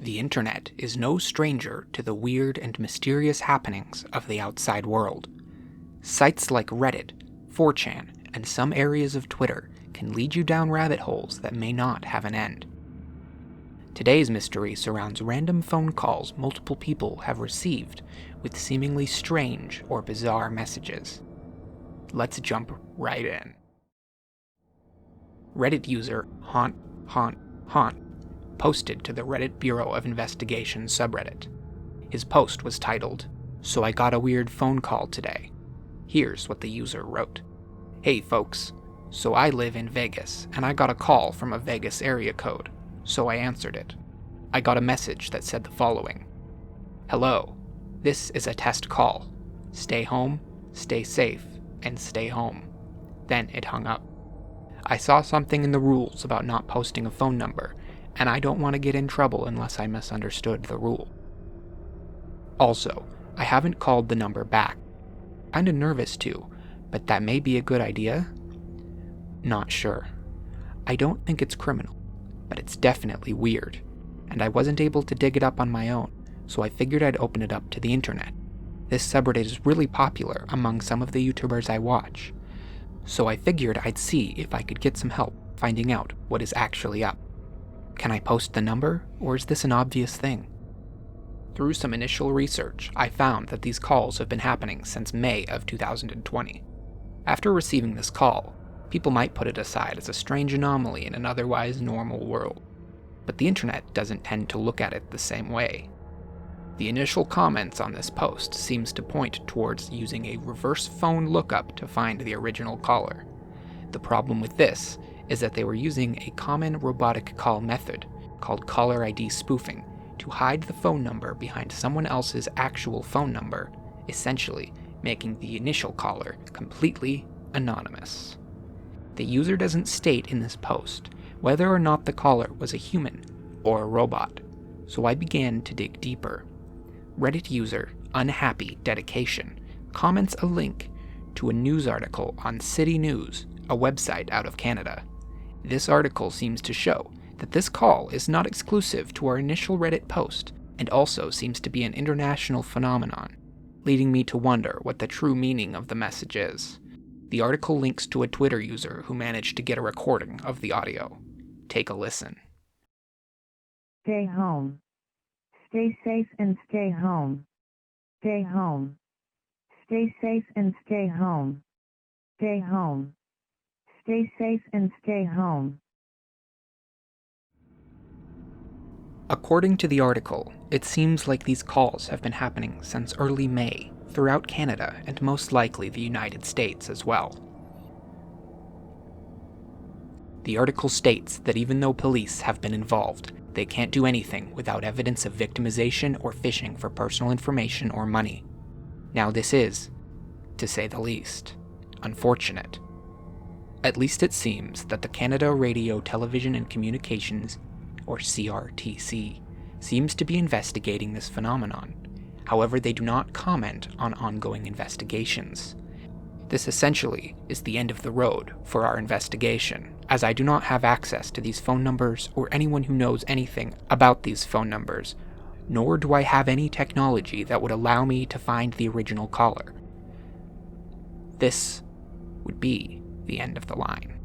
The internet is no stranger to the weird and mysterious happenings of the outside world. Sites like Reddit, 4chan, and some areas of Twitter can lead you down rabbit holes that may not have an end. Today's mystery surrounds random phone calls multiple people have received with seemingly strange or bizarre messages. Let's jump right in. Reddit user Haunt posted to the Reddit Bureau of Investigation subreddit. His post was titled, "So I got a weird phone call today." Here's what the user wrote. "Hey folks, so I live in Vegas and I got a call from a Vegas area code, so I answered it. I got a message that said the following: Hello, this is a test call. Stay home, stay safe, and stay home. Then it hung up. I saw something in the rules about not posting a phone number, and I don't want to get in trouble unless I misunderstood the rule. Also, I haven't called the number back. Kinda nervous too, but that may be a good idea? Not sure. I don't think it's criminal, but it's definitely weird, and I wasn't able to dig it up on my own, so I figured I'd open it up to the internet. This subreddit is really popular among some of the YouTubers I watch, so I figured I'd see if I could get some help finding out what is actually up. Can I post the number, or is this an obvious thing? Through some initial research, I found that these calls have been happening since May of 2020. After receiving this call, people might put it aside as a strange anomaly in an otherwise normal world, but the internet doesn't tend to look at it the same way. The initial comments on this post seems to point towards using a reverse phone lookup to find the original caller. The problem with this is that they were using a common robotic call method called caller ID spoofing to hide the phone number behind someone else's actual phone number, essentially making the initial caller completely anonymous. The user doesn't state in this post whether or not the caller was a human or a robot, so I began to dig deeper. Reddit user Unhappy Dedication comments a link to a news article on City News, a website out of Canada. This article seems to show that this call is not exclusive to our initial Reddit post and also seems to be an international phenomenon, leading me to wonder what the true meaning of the message is. The article links to a Twitter user who managed to get a recording of the audio. Take a listen. Stay home. Stay safe and stay home. Stay home. Stay safe and stay home. Stay home. Stay safe and stay home. According to the article, it seems like these calls have been happening since early May throughout Canada and most likely the United States as well. The article states that even though police have been involved, they can't do anything without evidence of victimization or phishing for personal information or money. Now this is, to say the least, unfortunate. At least it seems that the Canada Radio, Television and Communications, or CRTC, seems to be investigating this phenomenon. However, they do not comment on ongoing investigations. This essentially is the end of the road for our investigation, as I do not have access to these phone numbers or anyone who knows anything about these phone numbers, nor do I have any technology that would allow me to find the original caller. This would be the end of the line.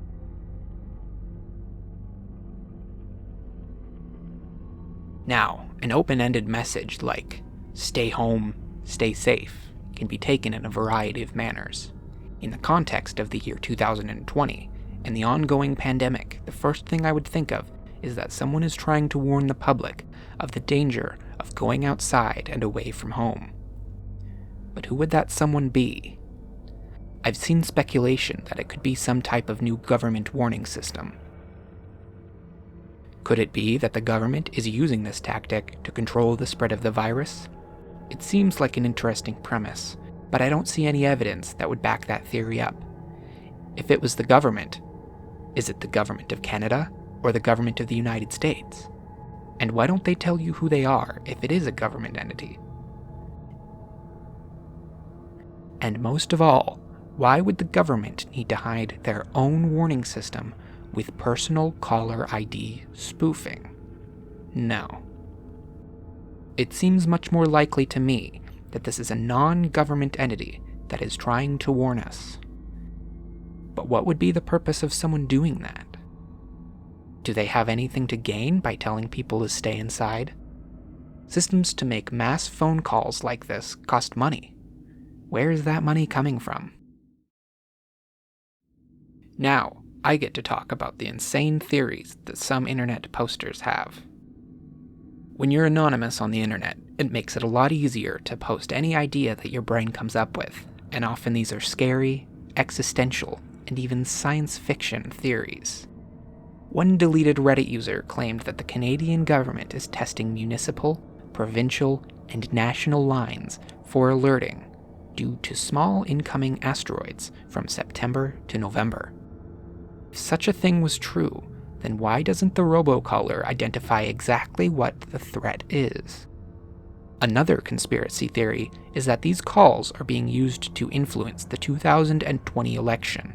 Now, an open-ended message like, "Stay home, stay safe," can be taken in a variety of manners. In the context of the year 2020 and the ongoing pandemic, the first thing I would think of is that someone is trying to warn the public of the danger of going outside and away from home. But who would that someone be? I've seen speculation that it could be some type of new government warning system. Could it be that the government is using this tactic to control the spread of the virus? It seems like an interesting premise, but I don't see any evidence that would back that theory up. If it was the government, is it the government of Canada or the government of the United States? And why don't they tell you who they are if it is a government entity? And most of all, why would the government need to hide their own warning system with personal caller ID spoofing? No. It seems much more likely to me that this is a non-government entity that is trying to warn us. But what would be the purpose of someone doing that? Do they have anything to gain by telling people to stay inside? Systems to make mass phone calls like this cost money. Where is that money coming from? Now, I get to talk about the insane theories that some internet posters have. When you're anonymous on the internet, it makes it a lot easier to post any idea that your brain comes up with, and often these are scary, existential, and even science fiction theories. One deleted Reddit user claimed that the Canadian government is testing municipal, provincial, and national lines for alerting due to small incoming asteroids from September to November. If such a thing was true, then why doesn't the robocaller identify exactly what the threat is? Another conspiracy theory is that these calls are being used to influence the 2020 election.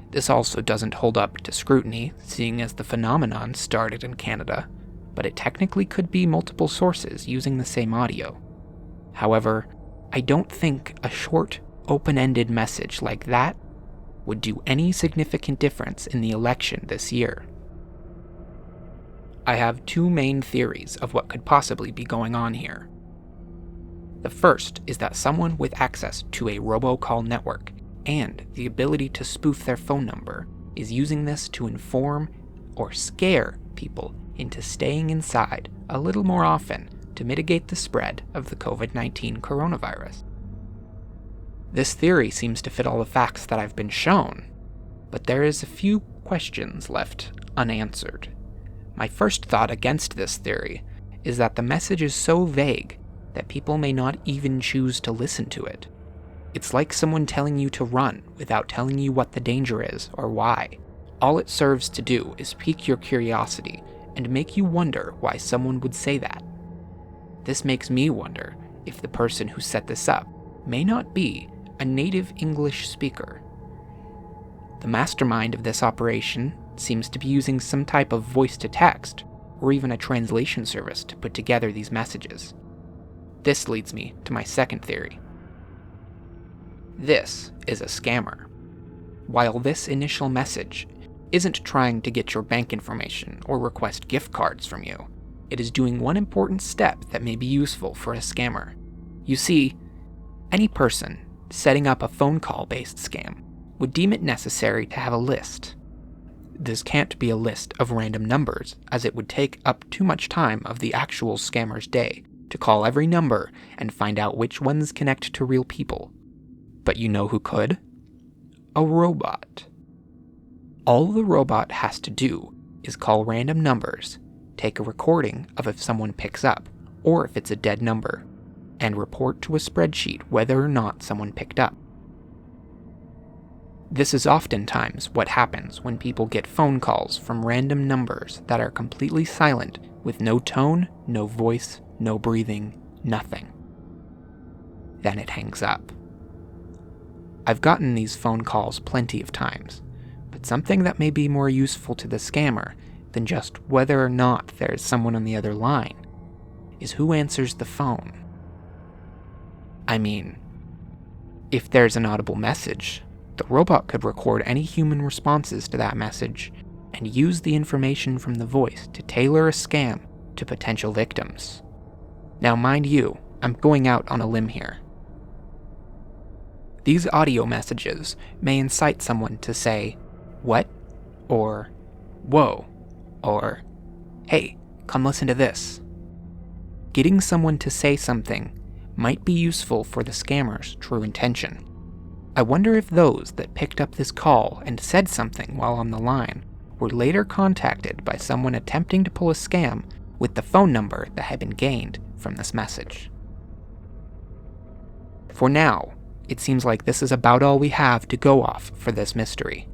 This also doesn't hold up to scrutiny, seeing as the phenomenon started in Canada, but it technically could be multiple sources using the same audio. However, I don't think a short, open-ended message like that would do any significant difference in the election this year. I have two main theories of what could possibly be going on here. The first is that someone with access to a robocall network and the ability to spoof their phone number is using this to inform or scare people into staying inside a little more often to mitigate the spread of the COVID-19 coronavirus. This theory seems to fit all the facts that I've been shown, but there is a few questions left unanswered. My first thought against this theory is that the message is so vague that people may not even choose to listen to it. It's like someone telling you to run without telling you what the danger is or why. All it serves to do is pique your curiosity and make you wonder why someone would say that. This makes me wonder if the person who set this up may not be a native English speaker. The mastermind of this operation seems to be using some type of voice-to-text or even a translation service to put together these messages. This leads me to my second theory. This is a scammer. While this initial message isn't trying to get your bank information or request gift cards from you, it is doing one important step that may be useful for a scammer. You see, any person setting up a phone call-based scam would deem it necessary to have a list. This can't be a list of random numbers, as it would take up too much time of the actual scammer's day to call every number and find out which ones connect to real people. But you know who could? A robot. All the robot has to do is call random numbers, take a recording of if someone picks up, or if it's a dead number, and report to a spreadsheet whether or not someone picked up. This is oftentimes what happens when people get phone calls from random numbers that are completely silent, with no tone, no voice, no breathing, nothing. Then it hangs up. I've gotten these phone calls plenty of times, but something that may be more useful to the scammer than just whether or not there is someone on the other line is who answers the phone. I mean, if there's an audible message, the robot could record any human responses to that message and use the information from the voice to tailor a scam to potential victims. Now, mind you, I'm going out on a limb here. These audio messages may incite someone to say, "What?" or "Whoa," or "Hey, come listen to this." Getting someone to say something might be useful for the scammer's true intention. I wonder if those that picked up this call and said something while on the line were later contacted by someone attempting to pull a scam with the phone number that had been gained from this message. For now, it seems like this is about all we have to go off for this mystery.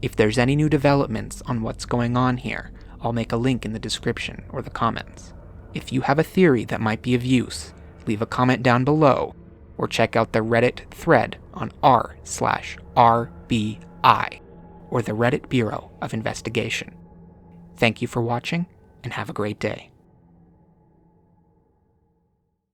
If there's any new developments on what's going on here, I'll make a link in the description or the comments. If you have a theory that might be of use, leave a comment down below, or check out the Reddit thread on r/RBI, or the Reddit Bureau of Investigation. Thank you for watching, and have a great day.